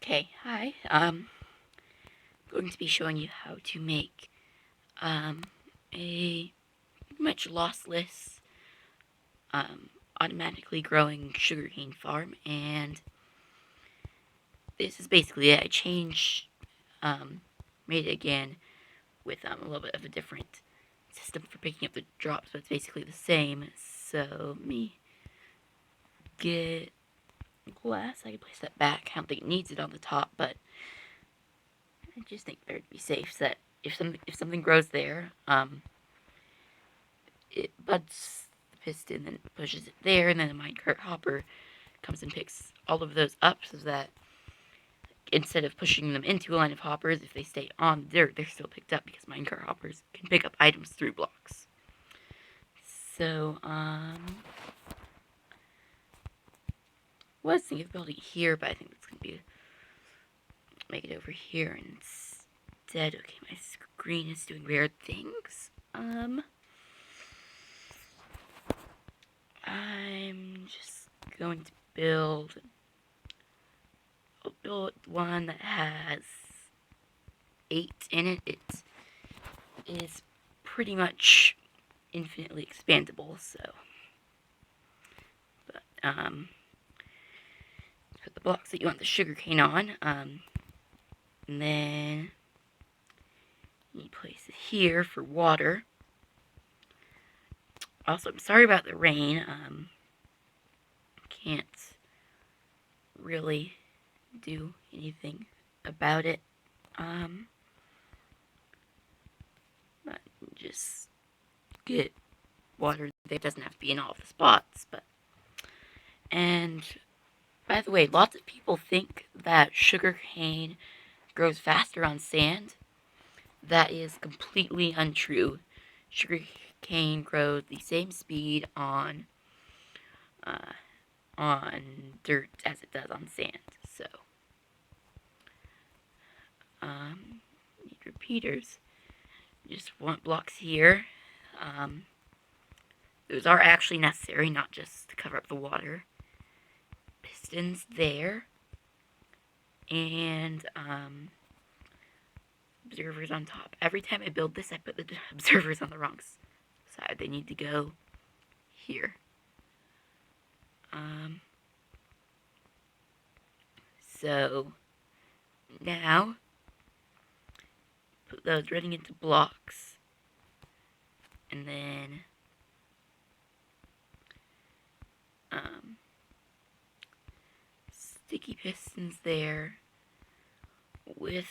Okay, hi. Going to be showing you how to make a pretty much lossless, automatically growing sugarcane farm, and this is basically it. I changed, made it again with a little bit of a different system for picking up the drops, but it's basically the same. So let me get glass. I can place that back. I don't think it needs it on the top, but I just think better to be safe. So that if something grows there, it buds the piston, then pushes it there, and then the minecart hopper comes and picks all of those up, so that instead of pushing them into a line of hoppers, if they stay on the dirt, they're still picked up because minecart hoppers can pick up items through blocks. So, was thinking of building it here, but I think it's gonna be make it over here instead. Okay, my screen is doing weird things. I'm just going to build one that has 8 in it. It is pretty much infinitely expandable, so. But, put the blocks that you want the sugarcane on, and then you place it here for water. Also, I'm sorry about the rain. Can't really do anything about it. But just get water there. It doesn't have to be in all of the spots, but. And by the way, lots of people think that sugarcane grows faster on sand. That is completely untrue. Sugarcane grows the same speed on dirt as it does on sand. So, need repeaters. Just want blocks here. Those are actually necessary, not just to cover up the water. Pistons there. And, observers on top. Every time I build this, I put the observers on the wrong side. They need to go here. So now put those running into blocks, and then sticky pistons there with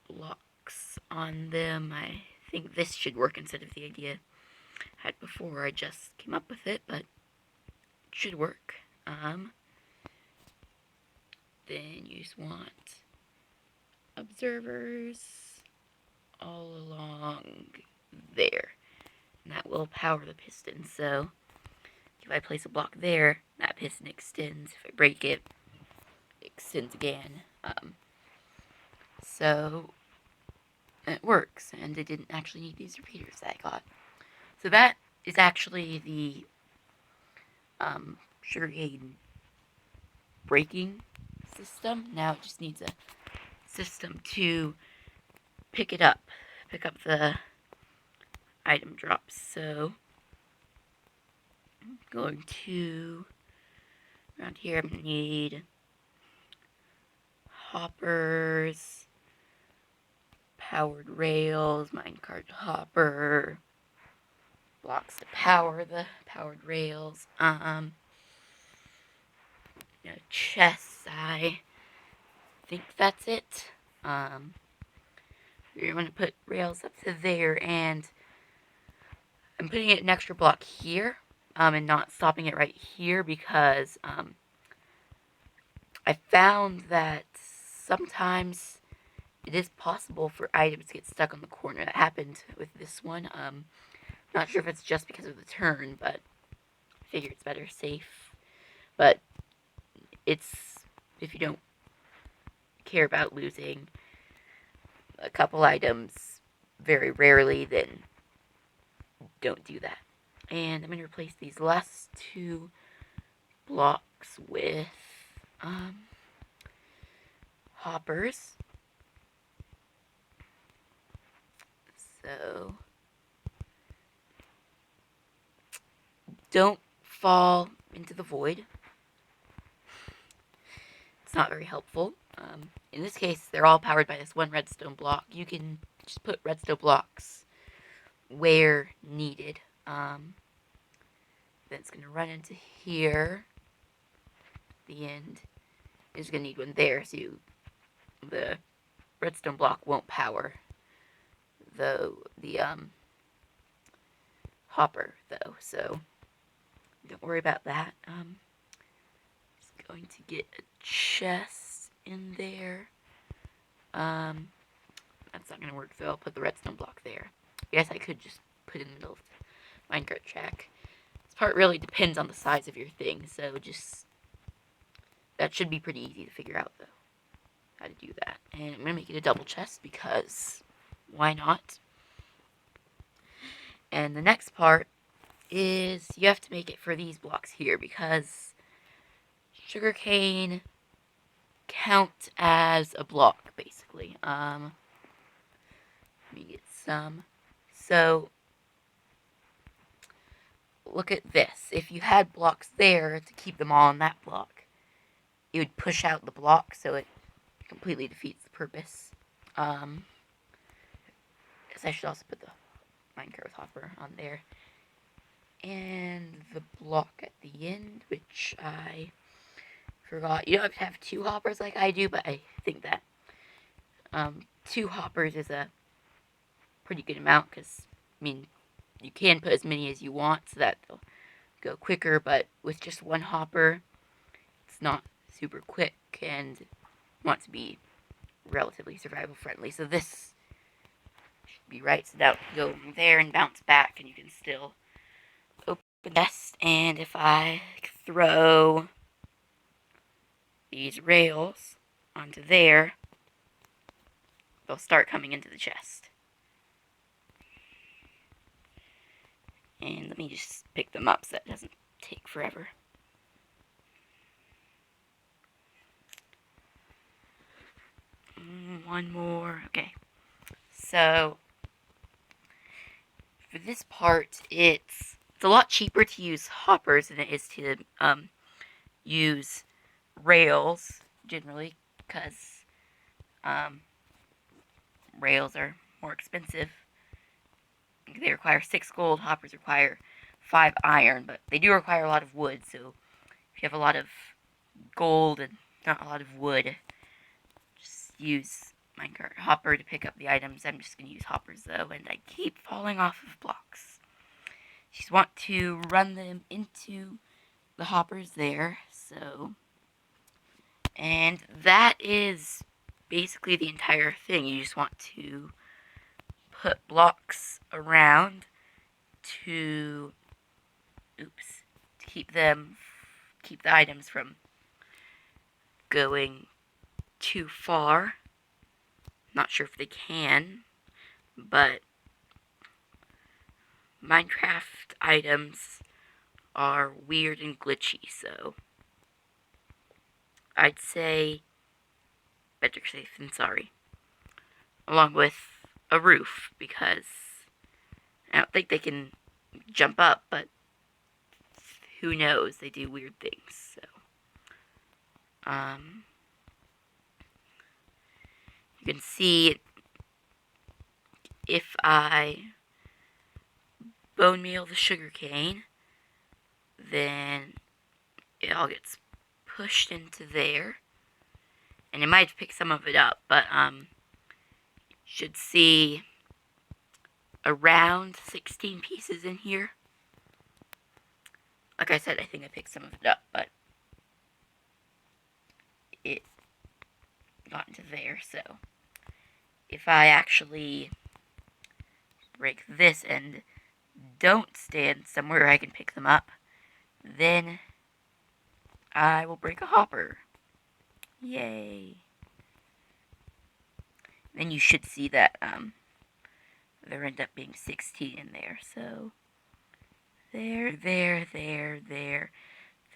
blocks on them. I think this should work instead of the idea I had before. I just came up with it, but it should work. Then you just want observers all along there, and that will power the piston. So if I place a block there, that piston extends. If I break it, it extends again. So it works, and it didn't actually need these repeaters that I got. So that is actually the sugarcane braking system. Now it just needs a system to pick up the item drops. So I'm going to, around here I'm going to need hoppers, powered rails, minecart hopper, blocks to power the powered rails, chests. I think that's it. You're going to put rails up to there, and I'm putting it an extra block here, and not stopping it right here because I found that sometimes it is possible for items to get stuck on the corner. That happened with this one. Not sure if it's just because of the turn, but I figure it's better safe. But it's, if you don't care about losing a couple items very rarely, then don't do that. And I'm going to replace these last 2 blocks with hoppers. So don't fall into the void. It's not very helpful. In this case, they're all powered by this one redstone block. You can just put redstone blocks where needed. Then it's going to run into here. The end is going to need one there, so the redstone block won't power the hopper, though. So don't worry about that. Just going to get a chest in there. That's not going to work, so I'll put the redstone block there. I guess I could just put it in the middle of the minecart track. This part really depends on the size of your thing, so just... that should be pretty easy to figure out, though, how to do that. And I'm going to make it a double chest, because why not? And the next part is you have to make it for these blocks here, because sugarcane count as a block, basically. Let me get some. So, look at this. If you had blocks there to keep them all in that block, it would push out the block, so it completely defeats the purpose. I should also put the minecart hopper on there. And the block at the end, which I forgot. You don't have to have 2 hoppers like I do, but I think that 2 hoppers is a pretty good amount, because, I mean, you can put as many as you want so that they'll go quicker, but with just 1 hopper, it's not super quick and want to be relatively survival friendly. So this should be right, so that will go there and bounce back, and you can still open the chest. And if I throw these rails onto there, they'll start coming into the chest. And let me just pick them up so that doesn't take forever. One more. Okay. So, for this part, it's a lot cheaper to use hoppers than it is to use rails, generally, because rails are more expensive. They require 6 gold, hoppers require 5 iron, but they do require a lot of wood, so if you have a lot of gold and not a lot of wood, just use minecart hopper to pick up the items. I'm just going to use hoppers, though, and I keep falling off of blocks. You just want to run them into the hoppers there, so... and that is basically the entire thing. You just want to put blocks around to keep the items from going too far. Not sure if they can, but Minecraft items are weird and glitchy, so I'd say better safe than sorry. Along with a roof, because I don't think they can jump up, but who knows, they do weird things, so you can see if I bone meal the sugarcane, then it all gets pushed into there, and I might pick some of it up, but should see around 16 pieces in here. Like I said, I think I picked some of it up, but it got into there, so if I actually break this and don't stand somewhere I can pick them up, then I will break a hopper. Yay. Then you should see that there end up being 16 in there, so there, there, there, there,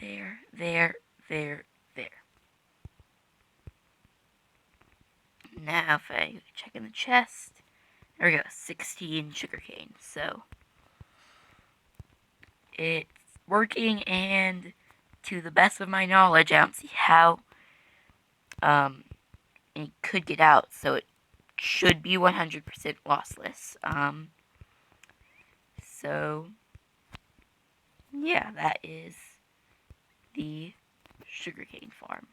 there, there, there, there. Now if I check in the chest, there we go, 16 sugarcane. So it's working, and to the best of my knowledge, I don't see how it could get out. So it should be 100% lossless. So yeah, that is the sugarcane farm.